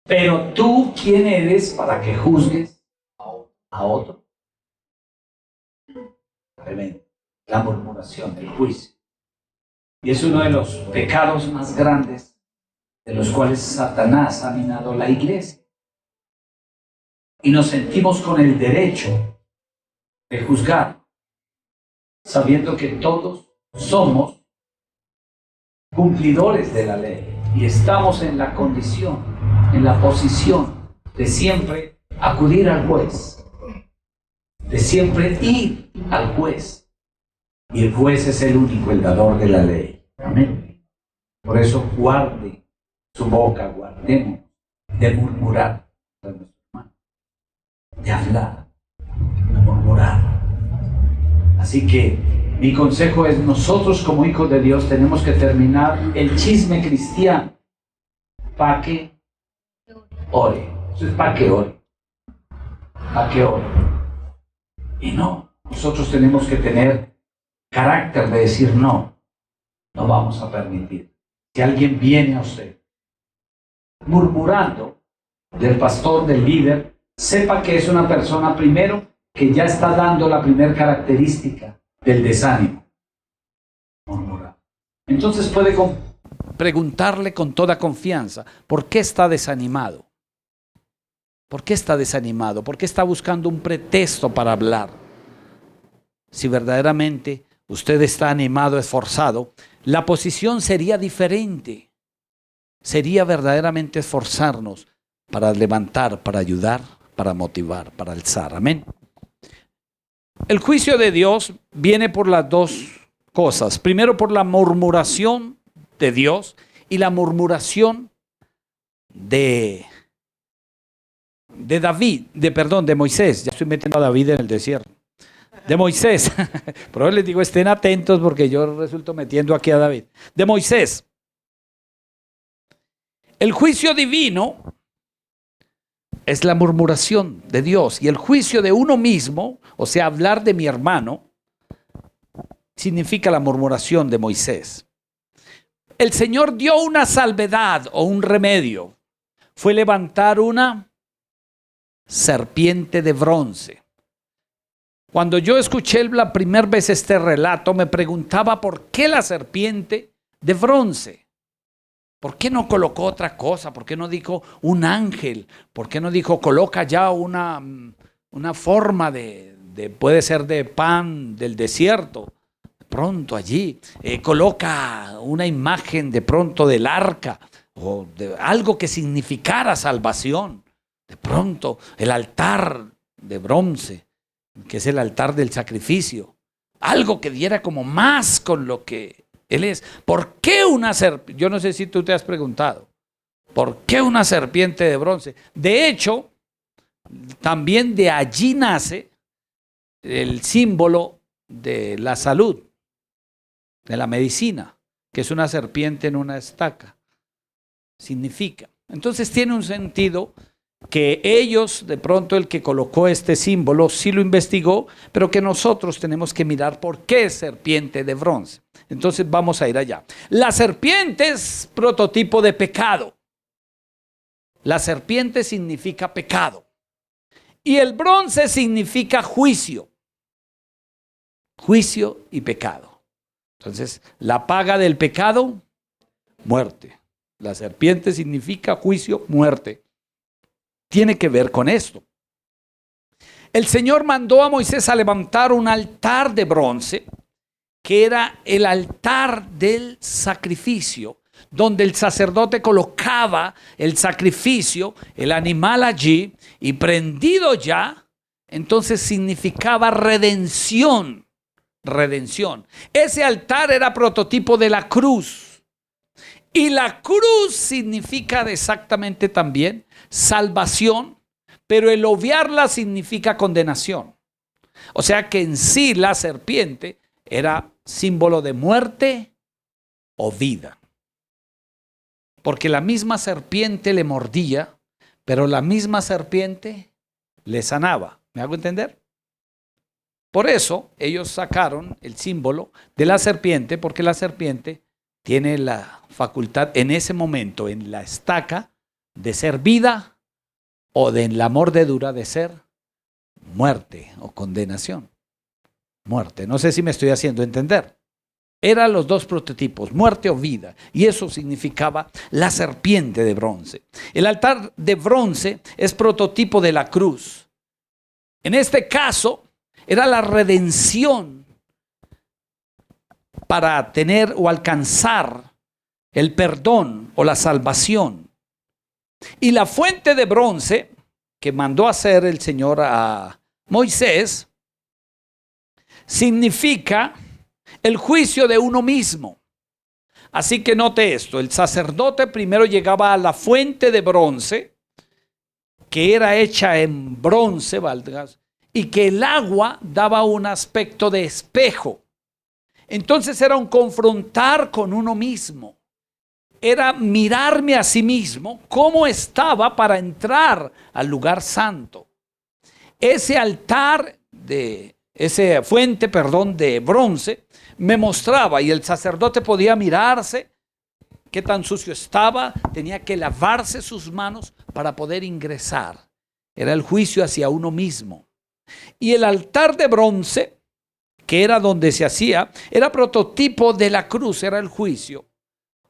Pero tú, ¿quién eres para que juzgues a otro? Tremendo. La murmuración, el juicio. Y es uno de los pecados más grandes de los cuales Satanás ha minado la iglesia. Y nos sentimos con el derecho de juzgar, sabiendo que todos somos cumplidores de la ley y estamos en la condición, en la posición de siempre acudir al juez, de siempre ir al juez. Y el juez es el único, el dador de la ley. Amén. Por eso guarde su boca, guardemos de murmurar de nuestro hermano, de hablar, de murmurar. Así que mi consejo es, nosotros como hijos de Dios tenemos que terminar el chisme cristiano para que ore. Eso es para que ore. Para que ore. Y no, nosotros tenemos que tener carácter de decir no vamos a permitir. Si alguien viene a usted murmurando del pastor, del líder, sepa que es una persona primero que ya está dando la primera característica del desánimo. Murmurar. Entonces puede preguntarle con toda confianza, ¿por qué está desanimado? ¿Por qué está desanimado? ¿Por qué está buscando un pretexto para hablar? Si verdaderamente usted está animado, esforzado, la posición sería diferente. Sería verdaderamente esforzarnos para levantar, para ayudar, para motivar, para alzar. Amén. El juicio de Dios viene por las dos cosas. Primero, por la murmuración de Dios y la murmuración de Moisés. Ya estoy metiendo a David en el desierto. De Moisés. Por eso les digo, estén atentos porque yo resulto metiendo aquí a David. De Moisés. El juicio divino es la murmuración de Dios, y el juicio de uno mismo, o sea, hablar de mi hermano, significa la murmuración de Moisés. El Señor dio una salvedad o un remedio. Fue levantar una serpiente de bronce. Cuando yo escuché la primera vez este relato, me preguntaba por qué la serpiente de bronce. ¿Por qué no colocó otra cosa? ¿Por qué no dijo un ángel? ¿Por qué no dijo coloca ya una forma puede ser de pan del desierto? De pronto allí coloca una imagen de pronto del arca o de algo que significara salvación. De pronto el altar de bronce, que es el altar del sacrificio. Algo que diera como más con lo que Él es. ¿Por qué una serpiente? Yo no sé si tú te has preguntado. ¿Por qué una serpiente de bronce? De hecho, también de allí nace el símbolo de la salud, de la medicina, que es una serpiente en una estaca. Significa. Entonces tiene un sentido que ellos, de pronto el que colocó este símbolo, sí lo investigó, pero que nosotros tenemos que mirar por qué serpiente de bronce. Entonces vamos a ir allá. La serpiente es prototipo de pecado. La serpiente significa pecado. Y el bronce significa juicio. Juicio y pecado. Entonces, la paga del pecado, muerte. La serpiente significa juicio, muerte. Tiene que ver con esto. El Señor mandó a Moisés a levantar un altar de bronce, que era el altar del sacrificio, donde el sacerdote colocaba el sacrificio, el animal allí, y prendido ya, entonces significaba redención. Redención. Ese altar era prototipo de la cruz. Y la cruz significa exactamente también salvación, pero el obviarla significa condenación. O sea que en sí la serpiente era símbolo de muerte o vida. Porque la misma serpiente le mordía, pero la misma serpiente le sanaba. ¿Me hago entender? Por eso ellos sacaron el símbolo de la serpiente, porque la serpiente tiene la facultad en ese momento, en la estaca, de ser vida o de en la mordedura de ser muerte o condenación. Muerte. No sé si me estoy haciendo entender. Eran los dos prototipos, muerte o vida. Y eso significaba la serpiente de bronce. El altar de bronce es prototipo de la cruz. En este caso, era la redención para tener o alcanzar el perdón o la salvación. Y la fuente de bronce que mandó hacer el Señor a Moisés significa el juicio de uno mismo. Así que note esto, el sacerdote primero llegaba a la fuente de bronce, que era hecha en bronce, y que el agua daba un aspecto de espejo. Entonces era un confrontar con uno mismo. Era mirarme a sí mismo cómo estaba para entrar al lugar santo. Ese altar esa fuente, de bronce, me mostraba, y el sacerdote podía mirarse qué tan sucio estaba, tenía que lavarse sus manos para poder ingresar. Era el juicio hacia uno mismo. Y el altar de bronce, que era donde se hacía, era prototipo de la cruz, era el juicio.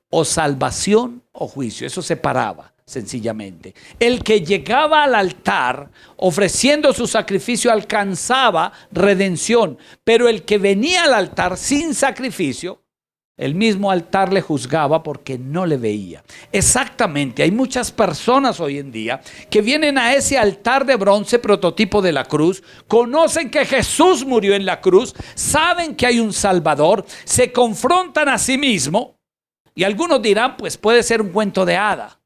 O salvación o juicio, eso separaba sencillamente. El que llegaba al altar ofreciendo su sacrificio alcanzaba redención, pero el que venía al altar sin sacrificio El mismo altar le juzgaba porque no le veía. Exactamente, hay muchas personas hoy en día que vienen a ese altar de bronce, prototipo de la cruz, conocen que Jesús murió en la cruz, saben que hay un Salvador, se confrontan a sí mismos y algunos dirán, pues puede ser un cuento de hada.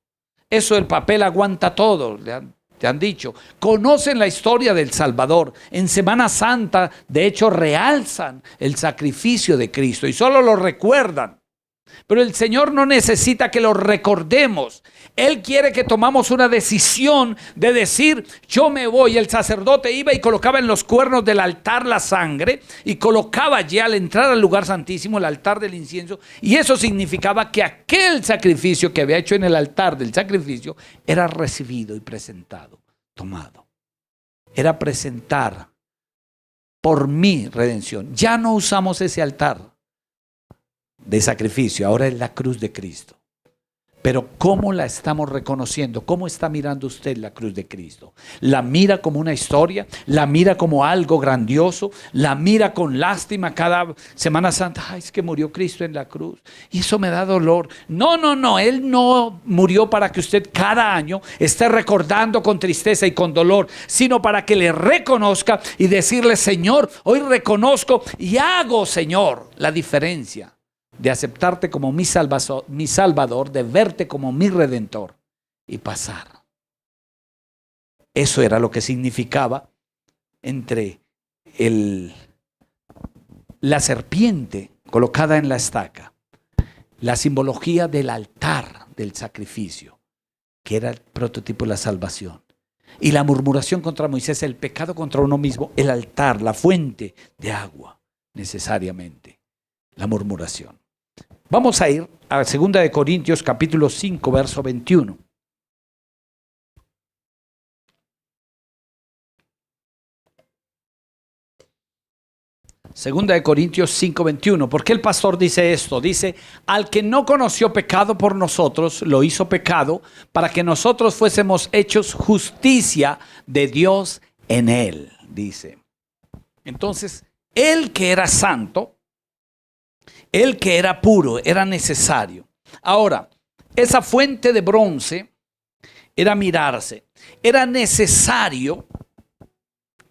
Eso el papel aguanta todo, te han dicho. Conocen la historia del Salvador. En Semana Santa, de hecho, realzan el sacrificio de Cristo y solo lo recuerdan. Pero el Señor no necesita que lo recordemos. Él quiere que tomamos una decisión de decir, yo me voy. El sacerdote iba y colocaba en los cuernos del altar la sangre y colocaba allí al entrar al lugar santísimo el altar del incienso. Y eso significaba que aquel sacrificio que había hecho en el altar del sacrificio era recibido y presentado, tomado. Era presentar por mi redención. Ya no usamos ese altar de sacrificio, ahora es la cruz de Cristo. Pero ¿cómo la estamos reconociendo? ¿Cómo está mirando usted la cruz de Cristo? ¿La mira como una historia? ¿La mira como algo grandioso? ¿La mira con lástima cada Semana Santa? Ay, es que murió Cristo en la cruz y eso me da dolor. No, Él no murió para que usted cada año esté recordando con tristeza y con dolor, sino para que le reconozca y decirle, Señor, hoy reconozco y hago, Señor, la diferencia de aceptarte como mi Salvador, de verte como mi Redentor y pasar. Eso era lo que significaba entre la serpiente colocada en la estaca, la simbología del altar del sacrificio, que era el prototipo de la salvación, y la murmuración contra Moisés, el pecado contra uno mismo, el altar, la fuente de agua, necesariamente, la murmuración. Vamos a ir a 2 Corintios capítulo 5, verso 21. Segunda de Corintios 5:21. ¿Por qué el pastor dice esto? Dice, al que no conoció pecado por nosotros, lo hizo pecado para que nosotros fuésemos hechos justicia de Dios en él, dice. Entonces, él que era santo, él que era puro, era necesario. Ahora, esa fuente de bronce era mirarse. Era necesario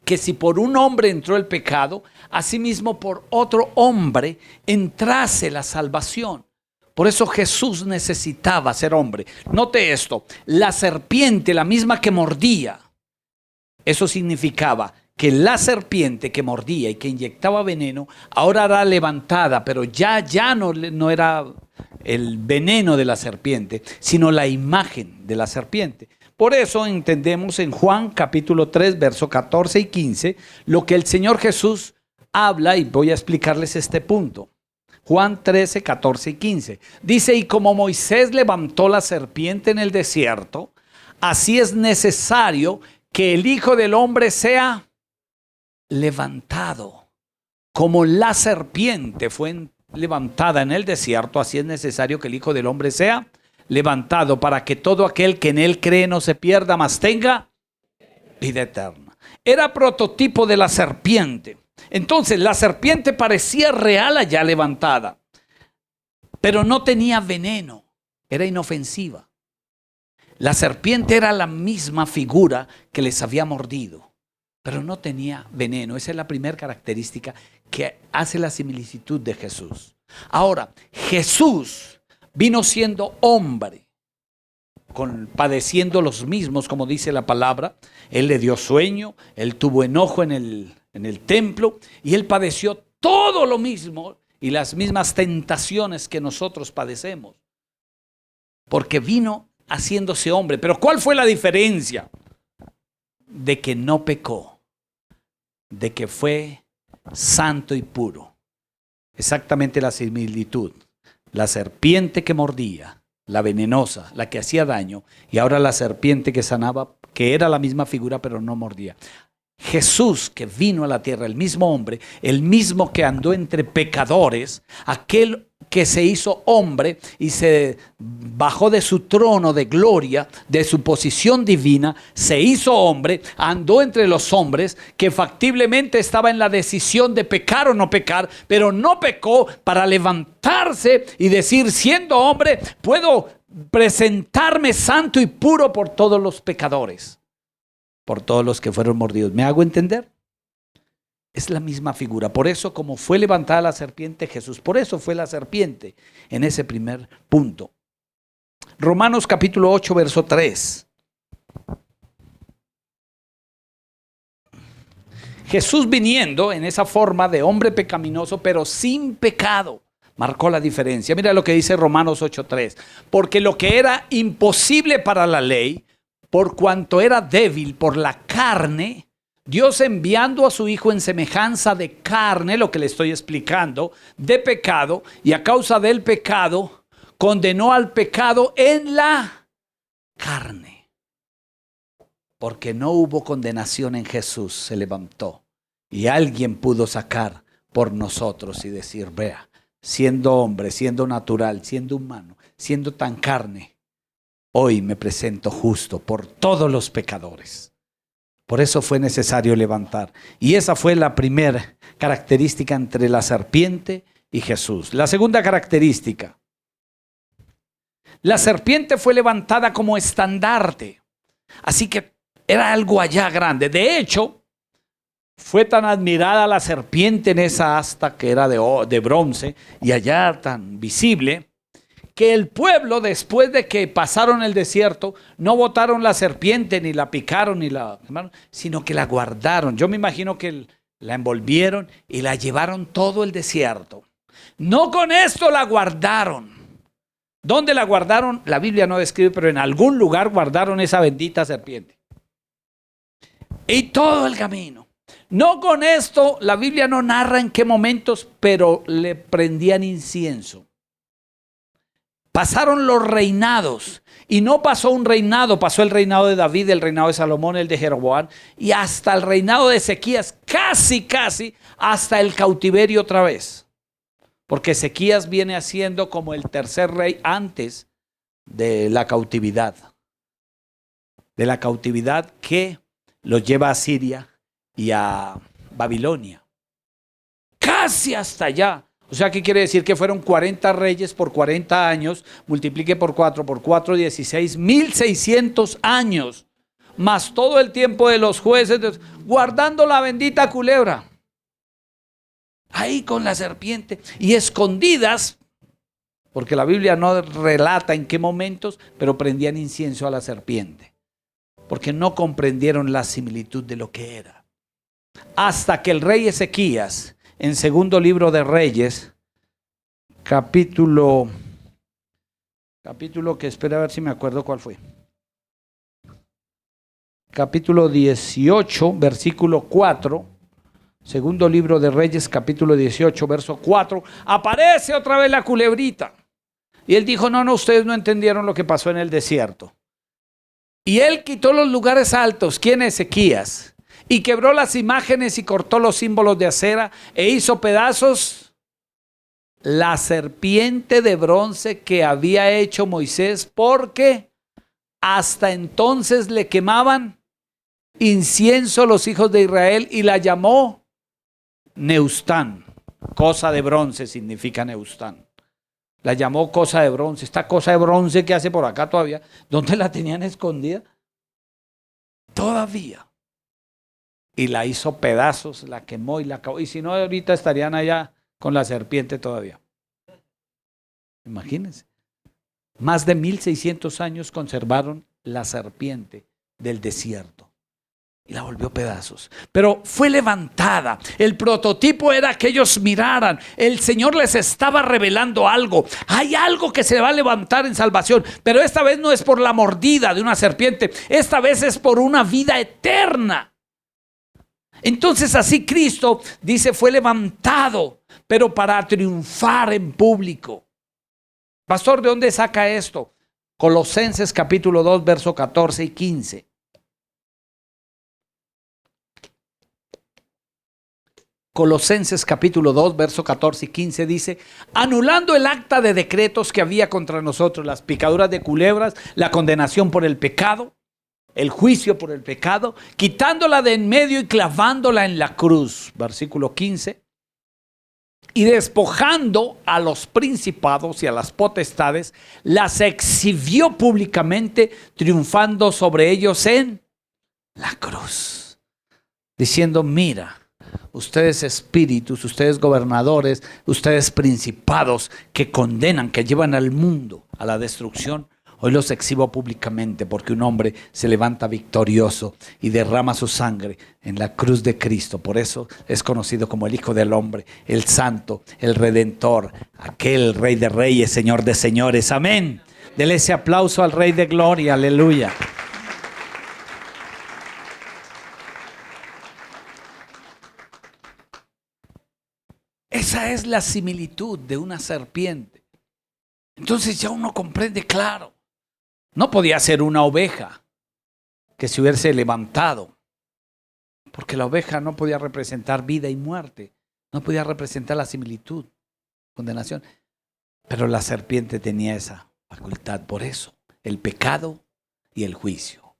que si por un hombre entró el pecado, asimismo por otro hombre entrase la salvación. Por eso Jesús necesitaba ser hombre. Note esto, la serpiente, la misma que mordía, eso significaba que la serpiente que mordía y que inyectaba veneno, ahora era levantada, pero ya no era el veneno de la serpiente, sino la imagen de la serpiente. Por eso entendemos en Juan capítulo 3, verso 14 y 15, lo que el Señor Jesús habla, y voy a explicarles este punto. Juan 13, 14 y 15. Dice, y como Moisés levantó la serpiente en el desierto, así es necesario que el Hijo del Hombre sea levantado. Como la serpiente fue levantada en el desierto, así es necesario que el Hijo del Hombre sea levantado para que todo aquel que en él cree no se pierda, mas tenga vida eterna. Era prototipo de la serpiente. Entonces la serpiente parecía real allá levantada, pero no tenía veneno, era inofensiva. La serpiente era la misma figura que les había mordido, pero no tenía veneno. Esa es la primera característica que hace la similitud de Jesús. Ahora, Jesús vino siendo hombre, padeciendo los mismos, como dice la palabra. Él le dio sueño, él tuvo enojo en el templo y él padeció todo lo mismo y las mismas tentaciones que nosotros padecemos, porque vino haciéndose hombre. Pero ¿cuál fue la diferencia? De que no pecó, de que fue santo y puro. Exactamente la similitud. La serpiente que mordía, la venenosa, la que hacía daño, y ahora la serpiente que sanaba, que era la misma figura pero no mordía. Jesús que vino a la tierra, el mismo hombre, el mismo que andó entre pecadores, aquel que se hizo hombre y se bajó de su trono de gloria, de su posición divina, se hizo hombre, andó entre los hombres, que factiblemente estaba en la decisión de pecar o no pecar, pero no pecó, para levantarse y decir, siendo hombre, puedo presentarme santo y puro por todos los pecadores, por todos los que fueron mordidos. ¿Me hago entender? Es la misma figura. Por eso, como fue levantada la serpiente, Jesús, por eso fue la serpiente en ese primer punto. Romanos capítulo 8, verso 3. Jesús, viniendo en esa forma de hombre pecaminoso, pero sin pecado, marcó la diferencia. Mira lo que dice Romanos 8, 3. Porque lo que era imposible para la ley, por cuanto era débil por la carne, Dios, enviando a su Hijo en semejanza de carne, lo que le estoy explicando, de pecado, y a causa del pecado, condenó al pecado en la carne. Porque no hubo condenación en Jesús, se levantó. Y alguien pudo sacar por nosotros y decir, vea, siendo hombre, siendo natural, siendo humano, siendo tan carne, hoy me presento justo por todos los pecadores. Por eso fue necesario levantar. Y esa fue la primera característica entre la serpiente y Jesús. La segunda característica. La serpiente fue levantada como estandarte. Así que era algo allá grande. De hecho, fue tan admirada la serpiente en esa asta que era de bronce y allá tan visible, que el pueblo, después de que pasaron el desierto, no botaron la serpiente, ni la picaron, ni la quemaron, sino que la guardaron. Yo me imagino que la envolvieron y la llevaron todo el desierto. No con esto la guardaron. ¿Dónde la guardaron? La Biblia no describe, pero en algún lugar guardaron esa bendita serpiente. Y todo el camino. No con esto, la Biblia no narra en qué momentos, pero le prendían incienso. Pasaron los reinados, y no pasó un reinado, pasó el reinado de David, el reinado de Salomón, el de Jeroboam, y hasta el reinado de Ezequías, casi hasta el cautiverio otra vez. Porque Ezequías viene haciendo como el tercer rey antes de la cautividad. De la cautividad que los lleva a Siria y a Babilonia. Casi hasta allá. O sea, ¿qué quiere decir? Que fueron 40 reyes por 40 años, multiplique por 4, 16, 1600 años, más todo el tiempo de los jueces, guardando la bendita culebra. Ahí con la serpiente y escondidas, porque la Biblia no relata en qué momentos, pero prendían incienso a la serpiente, porque no comprendieron la similitud de lo que era. Hasta que el rey Ezequías, en segundo libro de Reyes, capítulo que espera a ver si me acuerdo cuál fue. Capítulo 18, versículo 4. Segundo libro de Reyes, capítulo 18, verso 4. Aparece otra vez la culebrita. Y él dijo, no, ustedes no entendieron lo que pasó en el desierto. Y él quitó los lugares altos. ¿Quién es? Ezequías. Y quebró las imágenes y cortó los símbolos de acera e hizo pedazos la serpiente de bronce que había hecho Moisés, porque hasta entonces le quemaban incienso los hijos de Israel, y la llamó Neustán. Cosa de bronce significa Neustán. La llamó cosa de bronce. Esta cosa de bronce que hace por acá todavía, ¿dónde la tenían escondida? Todavía. Y la hizo pedazos, la quemó y la acabó. Y si no, ahorita estarían allá con la serpiente todavía. Imagínense. Más de 1600 años conservaron la serpiente del desierto. Y la volvió pedazos. Pero fue levantada. El prototipo era que ellos miraran. El Señor les estaba revelando algo. Hay algo que se va a levantar en salvación. Pero esta vez no es por la mordida de una serpiente. Esta vez es por una vida eterna. Entonces así Cristo, dice, fue levantado, pero para triunfar en público. Pastor, ¿de dónde saca esto? Colosenses capítulo 2, verso 14 y 15. Colosenses capítulo 2, verso 14 y 15 dice: anulando el acta de decretos que había contra nosotros, las picaduras de culebras, la condenación por el pecado, el juicio por el pecado, quitándola de en medio y clavándola en la cruz. Versículo 15. Y despojando a los principados y a las potestades, las exhibió públicamente, triunfando sobre ellos en la cruz. Diciendo: mira, ustedes espíritus, ustedes gobernadores, ustedes principados que condenan, que llevan al mundo a la destrucción, hoy los exhibo públicamente, porque un hombre se levanta victorioso y derrama su sangre en la cruz de Cristo. Por eso es conocido como el Hijo del Hombre, el Santo, el Redentor, aquel Rey de Reyes, Señor de Señores. Amén. Dele ese aplauso al Rey de Gloria. Aleluya. Esa es la similitud de una serpiente. Entonces ya uno comprende, claro. No podía ser una oveja que se hubiese levantado, porque la oveja no podía representar vida y muerte, no podía representar la similitud, condenación. Pero la serpiente tenía esa facultad, por eso, el pecado y el juicio.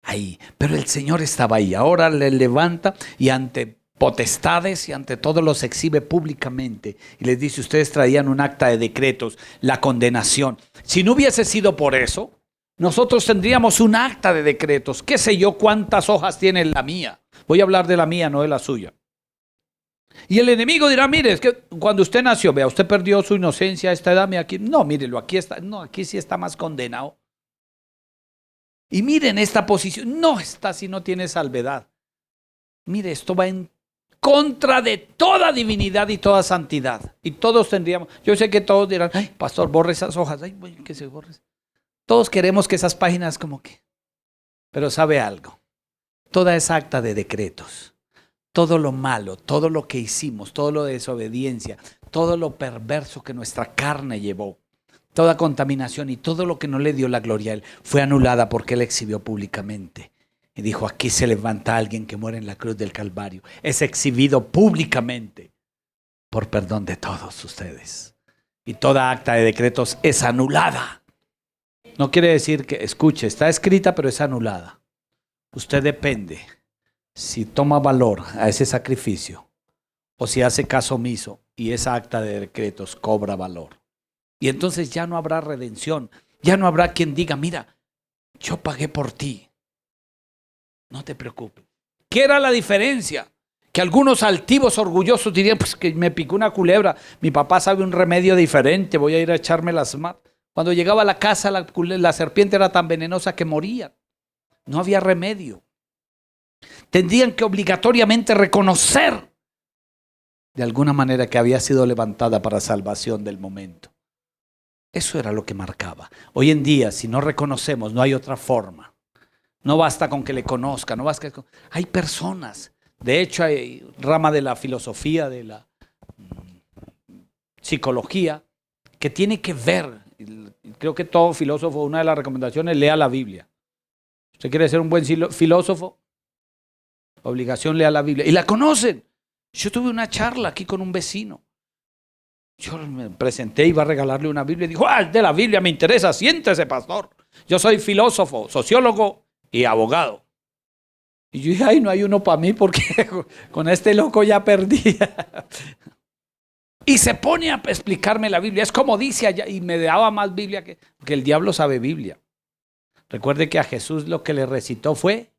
Ahí, pero el Señor estaba ahí, ahora le levanta y ante potestades y ante todos los exhibe públicamente y les dice: ustedes traían un acta de decretos, la condenación. Si no hubiese sido por eso, nosotros tendríamos un acta de decretos. ¿Qué sé yo cuántas hojas tiene la mía? Voy a hablar de la mía, no de la suya. Y el enemigo dirá: mire, es que cuando usted nació, vea, usted perdió su inocencia a esta edad, aquí. No, mírelo, aquí está, no, aquí sí está más condenado. Y miren esta posición, no está si no tiene salvedad. Mire, esto va en contra de toda divinidad y toda santidad. Y todos tendríamos, yo sé que todos dirán: ay, pastor, borre esas hojas. Ay, que se borre. Todos queremos que esas páginas como que. Pero sabe algo, toda esa acta de decretos, todo lo malo, todo lo que hicimos, todo lo de desobediencia, todo lo perverso que nuestra carne llevó, toda contaminación y todo lo que no le dio la gloria a Él, fue anulada porque Él exhibió públicamente. Y dijo: aquí se levanta alguien que muere en la cruz del Calvario. Es exhibido públicamente por perdón de todos ustedes. Y toda acta de decretos es anulada. No quiere decir que, escuche, está escrita pero es anulada. Usted depende si toma valor a ese sacrificio o si hace caso omiso y esa acta de decretos cobra valor. Y entonces ya no habrá redención. Ya no habrá quien diga: mira, yo pagué por ti. No te preocupes. ¿Qué era la diferencia? Que algunos altivos, orgullosos dirían: pues que me picó una culebra, mi papá sabe un remedio diferente, voy a ir a echarme las manos. Cuando llegaba a la casa, la serpiente era tan venenosa que morían. No había remedio. Tendrían que obligatoriamente reconocer de alguna manera que había sido levantada para salvación del momento. Eso era lo que marcaba. Hoy en día, si no reconocemos, no hay otra forma. No basta con que le conozca, no basta con. Hay personas, de hecho hay rama de la filosofía, de la psicología, que tiene que ver, creo que todo filósofo, una de las recomendaciones, lea la Biblia. ¿Usted quiere ser un buen filósofo? Obligación, lea la Biblia. Y la conocen. Yo tuve una charla aquí con un vecino. Yo me presenté, iba a regalarle una Biblia y dijo: de la Biblia me interesa, siéntese, pastor. Yo soy filósofo, sociólogo y abogado. Y yo dije: ay, no hay uno para mí porque con este loco ya perdí. Y se pone a explicarme la Biblia. Es como dice allá, y me daba más Biblia porque el diablo sabe Biblia. Recuerde que a Jesús lo que le recitó fue: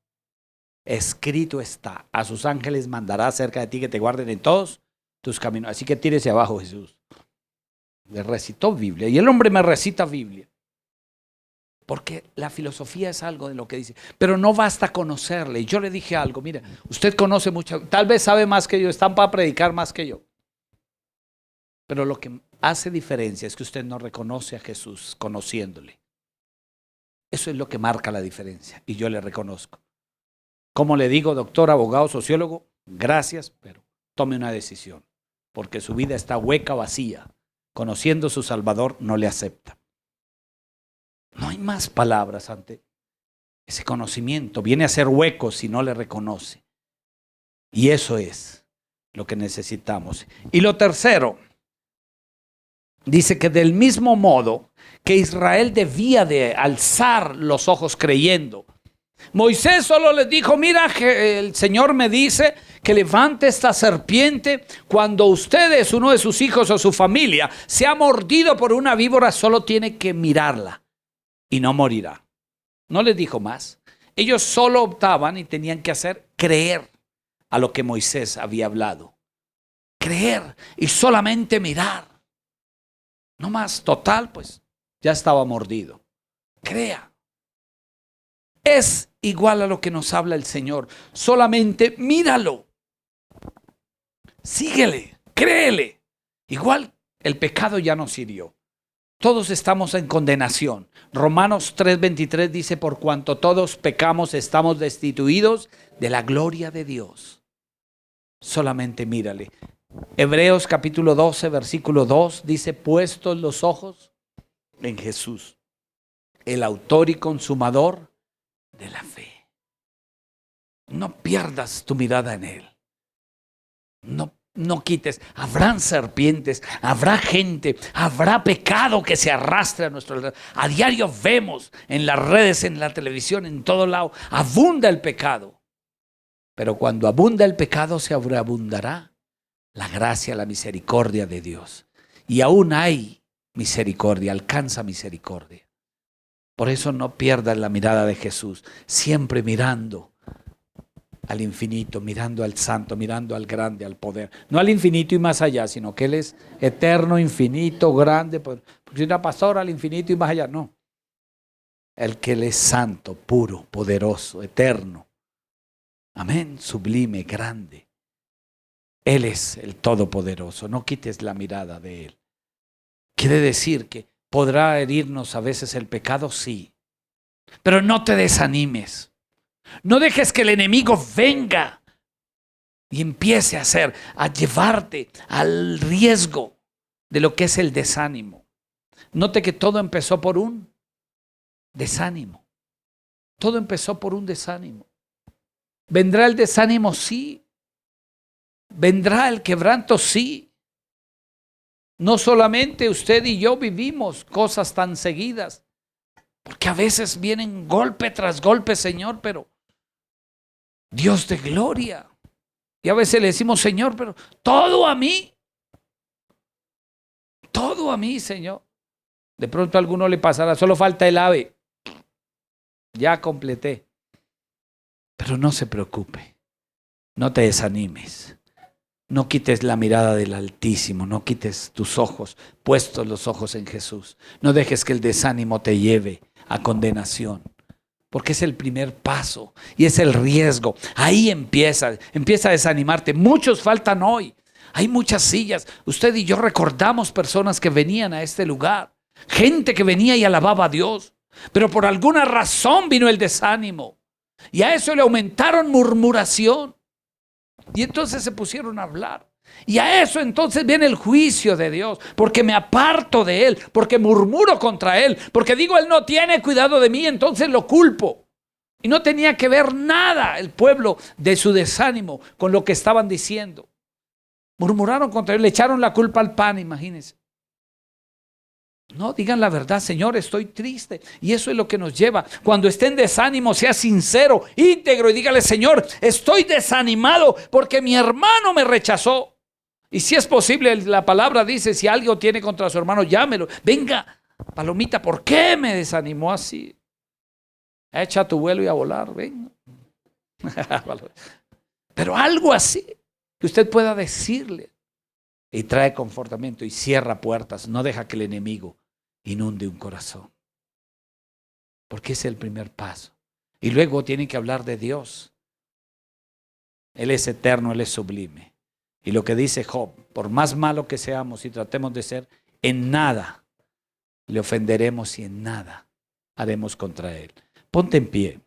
escrito está, a sus ángeles mandará cerca de ti que te guarden en todos tus caminos. Así que tírese abajo, Jesús. Le recitó Biblia y el hombre me recita Biblia. Porque la filosofía es algo de lo que dice, pero no basta conocerle. Y yo le dije algo: mira, usted conoce mucho, tal vez sabe más que yo, están para predicar más que yo. Pero lo que hace diferencia es que usted no reconoce a Jesús conociéndole. Eso es lo que marca la diferencia y yo le reconozco. Como le digo, doctor, abogado, sociólogo, gracias, pero tome una decisión, porque su vida está hueca, vacía. Conociendo a su Salvador, no le acepta. No hay más palabras ante ese conocimiento. Viene a ser hueco si no le reconoce. Y eso es lo que necesitamos. Y lo tercero, dice que del mismo modo que Israel debía de alzar los ojos creyendo. Moisés solo les dijo, mira, que el Señor me dice que levante esta serpiente. Cuando ustedes, uno de sus hijos o su familia, sea mordido por una víbora, solo tiene que mirarla y no morirá. No les dijo más. Ellos solo optaban y tenían que hacer creer a lo que Moisés había hablado. Creer y solamente mirar. No más, total, pues ya estaba mordido. Crea. Es igual a lo que nos habla el Señor. Solamente míralo. Síguele, créele. Igual el pecado ya nos hirió. Todos estamos en condenación. Romanos 3:23 dice, por cuanto todos pecamos, estamos destituidos de la gloria de Dios. Solamente mírale. Hebreos capítulo 12, versículo 2 dice, puestos los ojos en Jesús, el autor y consumador de la fe. No pierdas tu mirada en Él. No quites. Habrán serpientes, habrá gente, habrá pecado que se arrastre a nuestro alrededor. A diario vemos en las redes, en la televisión, en todo lado, abunda el pecado. Pero cuando abunda el pecado, se abundará la gracia, la misericordia de Dios. Y aún hay misericordia, alcanza misericordia. Por eso no pierdas la mirada de Jesús, siempre mirando al infinito, mirando al santo, mirando al grande, al poder. No al infinito y más allá, sino que Él es eterno, infinito, grande. Porque si una pastora al infinito y más allá, no. El que Él es santo, puro, poderoso, eterno. Amén, sublime, grande. Él es el todopoderoso, no quites la mirada de Él. Quiere decir que podrá herirnos a veces el pecado, sí. Pero no te desanimes. No dejes que el enemigo venga y empiece a llevarte al riesgo de lo que es el desánimo. Note que todo empezó por un desánimo. Todo empezó por un desánimo. ¿Vendrá el desánimo? Sí. ¿Vendrá el quebranto? Sí. No solamente usted y yo vivimos cosas tan seguidas, porque a veces vienen golpe tras golpe, Señor, pero Dios de gloria. Y a veces le decimos, Señor, pero todo a mí, Señor. De pronto a alguno le pasará, solo falta el ave. Ya completé. Pero no se preocupe, no te desanimes. No quites la mirada del Altísimo, no quites tus ojos, puestos los ojos en Jesús. No dejes que el desánimo te lleve a condenación, porque es el primer paso y es el riesgo. Ahí empieza a desanimarte. Muchos faltan hoy. Hay muchas sillas. Usted y yo recordamos personas que venían a este lugar, gente que venía y alababa a Dios, pero por alguna razón vino el desánimo y a eso le aumentaron murmuración. Y entonces se pusieron a hablar. Y a eso entonces viene el juicio de Dios. Porque me aparto de Él. Porque murmuro contra Él. Porque digo, Él no tiene cuidado de mí. Entonces lo culpo. Y no tenía que ver nada el pueblo de su desánimo con lo que estaban diciendo. Murmuraron contra Él. Le echaron la culpa al pan, imagínense. No, digan la verdad, Señor, estoy triste. Y eso es lo que nos lleva. Cuando esté en desánimo, sea sincero, íntegro y dígale, Señor, estoy desanimado porque mi hermano me rechazó. Y si es posible, la palabra dice, si algo tiene contra su hermano, llámelo. Venga, palomita, ¿por qué me desanimó así? Echa tu vuelo y a volar, venga. Pero algo así que usted pueda decirle. Y trae confortamiento y cierra puertas. No deja que el enemigo inunde un corazón. Porque es el primer paso. Y luego tienen que hablar de Dios. Él es eterno, Él es sublime. Y lo que dice Job, por más malo que seamos y tratemos de ser, en nada le ofenderemos y en nada haremos contra Él. Ponte en pie.